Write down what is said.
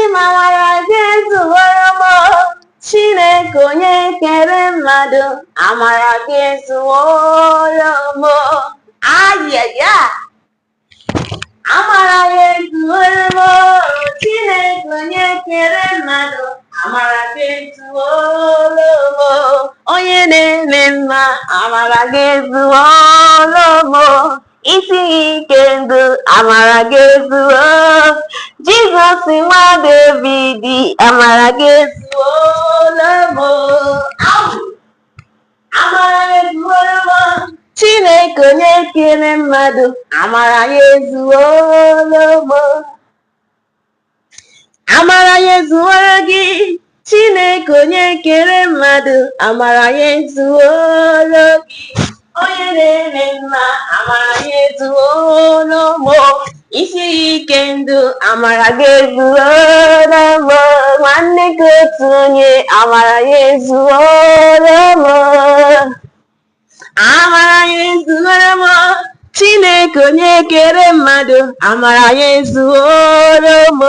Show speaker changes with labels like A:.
A: asị m amara ga-ezuworo m, Chineke onye kere mmadụ, amara ga-ezuworo m. Ayaya! Amara ga-ezuworo m, Chineke onye kere mmadụ, amara ga-ezuworo m. Onye na-eme mma, amara ga-ezuworo m. Isi ike ndụ, amara ga-ezuworo. Jizọs nwa David, amara ga-ezuworo m. Amara ga-ezuworo m. Chineke onye kere mmadụ, amara ga-ezuworo m. Amara ga-ezuworo gị, Chineke onye kere mmadụ, amara ga-ezuworo gị. Onye na-eme mma, amara ga-ezuworo m. Isi ike ndụ, amara ga-ezuworo m. Nwanne gị otu onye, amara ga-ezuworo m. Amara ga-ezuworo m. Chineke onye kere mmadụ, amara ga-ezuworo m.